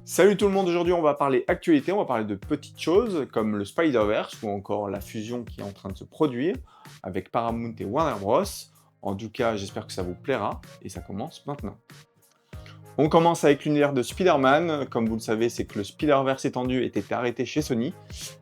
Salut tout le monde, aujourd'hui on va parler actualité, on va parler de petites choses comme le Spider-Verse ou encore la fusion qui est en train de se produire avec Paramount et Warner Bros. En tout cas, j'espère que ça vous plaira et ça commence maintenant. On commence avec l'univers de Spider-Man. Comme vous le savez, c'est que le Spider-Verse étendu était arrêté chez Sony.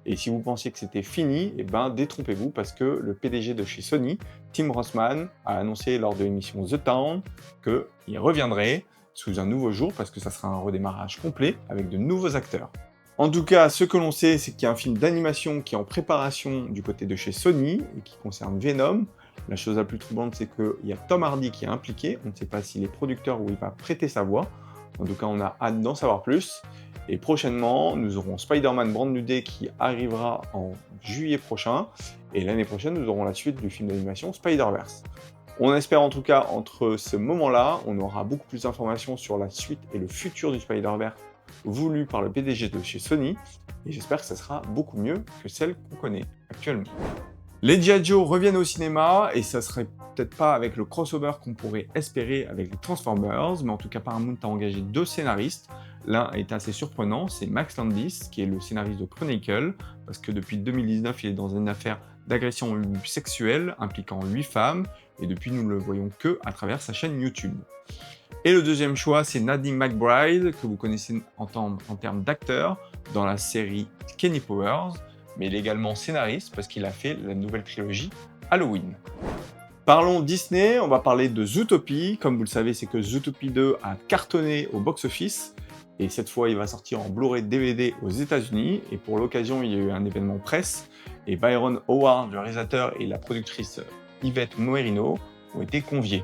Et si vous pensiez que c'était fini, eh ben détrompez-vous parce que le PDG de chez Sony, Tim Rossman, a annoncé lors de l'émission The Town qu'il reviendrait sous un nouveau jour parce que ça sera un redémarrage complet avec de nouveaux acteurs. En tout cas, ce que l'on sait, c'est qu'il y a un film d'animation qui est en préparation du côté de chez Sony et qui concerne Venom. La chose la plus troublante, c'est qu'il y a Tom Hardy qui est impliqué. On ne sait pas s'il est producteur ou il va prêter sa voix. En tout cas, on a hâte d'en savoir plus. Et prochainement, nous aurons Spider-Man Brand New Day qui arrivera en juillet prochain. Et l'année prochaine, nous aurons la suite du film d'animation Spider-Verse. On espère en tout cas, entre ce moment-là, on aura beaucoup plus d'informations sur la suite et le futur du Spider-Verse voulu par le PDG de chez Sony. Et j'espère que ça sera beaucoup mieux que celle qu'on connaît actuellement. Les G.I. Joe reviennent au cinéma, et ça serait peut-être pas avec le crossover qu'on pourrait espérer avec les Transformers, mais en tout cas Paramount a engagé 2 scénaristes. L'un est assez surprenant, c'est Max Landis, qui est le scénariste de Chronicle, parce que depuis 2019, il est dans une affaire d'agression sexuelle impliquant 8 femmes, et depuis nous ne le voyons que à travers sa chaîne YouTube. Et le deuxième choix, c'est Nadine McBride, que vous connaissez en termes d'acteur, dans la série Kenny Powers, mais il est également scénariste parce qu'il a fait la nouvelle trilogie Halloween. Parlons Disney, on va parler de Zootopie. Comme vous le savez, c'est que Zootopie 2 a cartonné au box-office, et cette fois il va sortir en Blu-ray DVD aux États-Unis, et pour l'occasion il y a eu un événement presse, et Byron Howard, le réalisateur, et la productrice Yvette Moerino ont été conviés.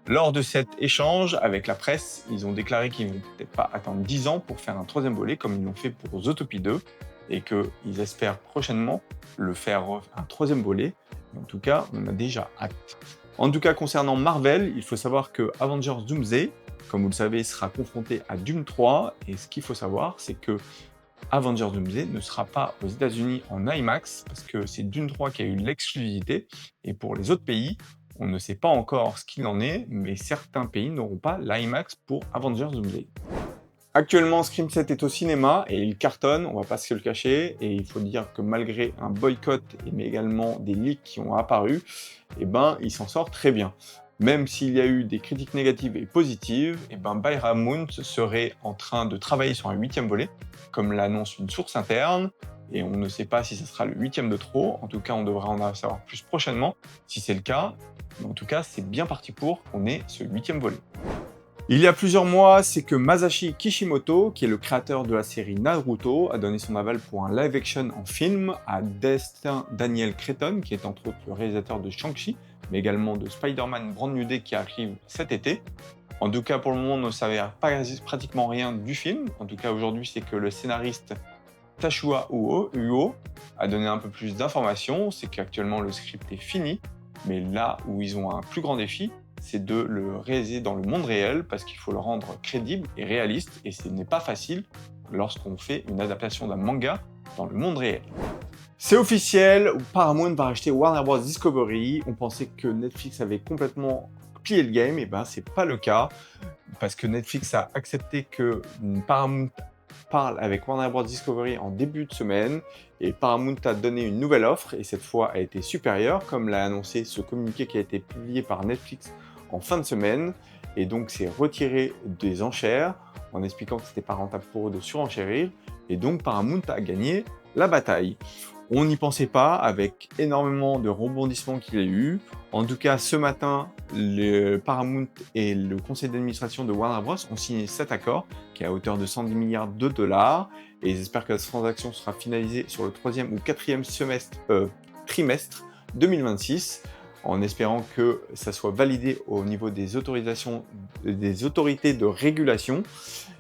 Lors de cet échange avec la presse, ils ont déclaré qu'ils ne vont peut-être pas attendre 10 ans pour faire un troisième volet comme ils l'ont fait pour Zootopie 2, et qu'ils espèrent prochainement le faire un troisième volet. En tout cas, on a déjà hâte. En tout cas, concernant Marvel, il faut savoir que Avengers Doomsday, comme vous le savez, sera confronté à Doom 3, et ce qu'il faut savoir, c'est que Avengers Doomsday ne sera pas aux États-Unis en IMAX, parce que c'est Doom 3 qui a eu l'exclusivité, et pour les autres pays, on ne sait pas encore ce qu'il en est, mais certains pays n'auront pas l'IMAX pour Avengers Doomsday. Actuellement, Scream 7 est au cinéma et il cartonne, on va pas se le cacher, et il faut dire que malgré un boycott, mais également des leaks qui ont apparu, eh ben, il s'en sort très bien. Même s'il y a eu des critiques négatives et positives, eh ben, Paramount serait en train de travailler sur un 8e volet, comme l'annonce une source interne, et on ne sait pas si ce sera le 8e de trop. En tout cas, on devra en savoir plus prochainement, si c'est le cas. Mais en tout cas, c'est bien parti pour qu'on ait ce 8e volet. Il y a plusieurs mois, c'est que Masashi Kishimoto, qui est le créateur de la série Naruto, a donné son aval pour un live-action en film à Destin Daniel Cretton, qui est entre autres le réalisateur de Shang-Chi, mais également de Spider-Man Brand New Day qui arrive cet été. En tout cas, pour le moment, on ne savait pratiquement rien du film. En tout cas, aujourd'hui, c'est que le scénariste Tashua Uo a donné un peu plus d'informations. C'est qu'actuellement, le script est fini, mais là où ils ont un plus grand défi, c'est de le réaliser dans le monde réel, parce qu'il faut le rendre crédible et réaliste, et ce n'est pas facile lorsqu'on fait une adaptation d'un manga dans le monde réel. C'est officiel, Paramount va racheter Warner Bros. Discovery. On pensait que Netflix avait complètement plié le game, et ben c'est pas le cas, parce que Netflix a accepté que Paramount parle avec Warner Bros. Discovery en début de semaine, et Paramount a donné une nouvelle offre, et cette fois a été supérieure, comme l'a annoncé ce communiqué qui a été publié par Netflix en fin de semaine, et donc c'est retiré des enchères en expliquant que c'était pas rentable pour eux de surenchérir, et donc Paramount a gagné la bataille. On n'y pensait pas, avec énormément de rebondissements qu'il y a eu. En tout cas, ce matin, le Paramount et le conseil d'administration de Warner Bros. Ont signé cet accord, qui est à hauteur de 110 milliards de dollars, et ils espèrent que la transaction sera finalisée sur le 3e ou 4e trimestre 2026, en espérant que ça soit validé au niveau des autorisations, des autorités de régulation.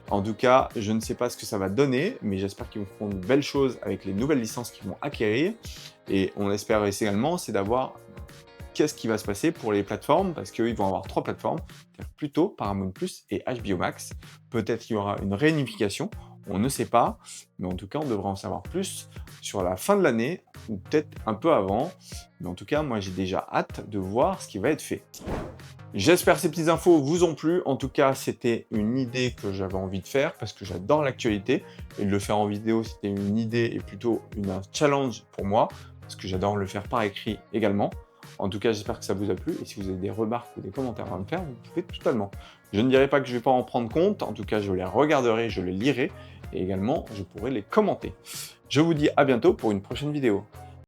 En tout cas, je ne sais pas ce que ça va donner, mais j'espère qu'ils feront de belles choses avec les nouvelles licences qu'ils vont acquérir. Et on espère également, c'est d'avoir qu'est-ce qui va se passer pour les plateformes, parce qu'ils vont avoir 3 plateformes, plutôt Paramount+, et HBO Max. Peut-être qu'il y aura une réunification, on ne sait pas, mais en tout cas, on devrait en savoir plus sur la fin de l'année, ou peut-être un peu avant. Mais en tout cas, moi, j'ai déjà hâte de voir ce qui va être fait. J'espère que ces petites infos vous ont plu. En tout cas, c'était une idée que j'avais envie de faire parce que j'adore l'actualité. Et de le faire en vidéo, c'était une idée et plutôt un challenge pour moi parce que j'adore le faire par écrit également. En tout cas, j'espère que ça vous a plu. Et si vous avez des remarques ou des commentaires à me faire, vous pouvez totalement. Je ne dirai pas que je ne vais pas en prendre compte. En tout cas, je les regarderai, je les lirai. Et également, je pourrai les commenter. Je vous dis à bientôt pour une prochaine vidéo.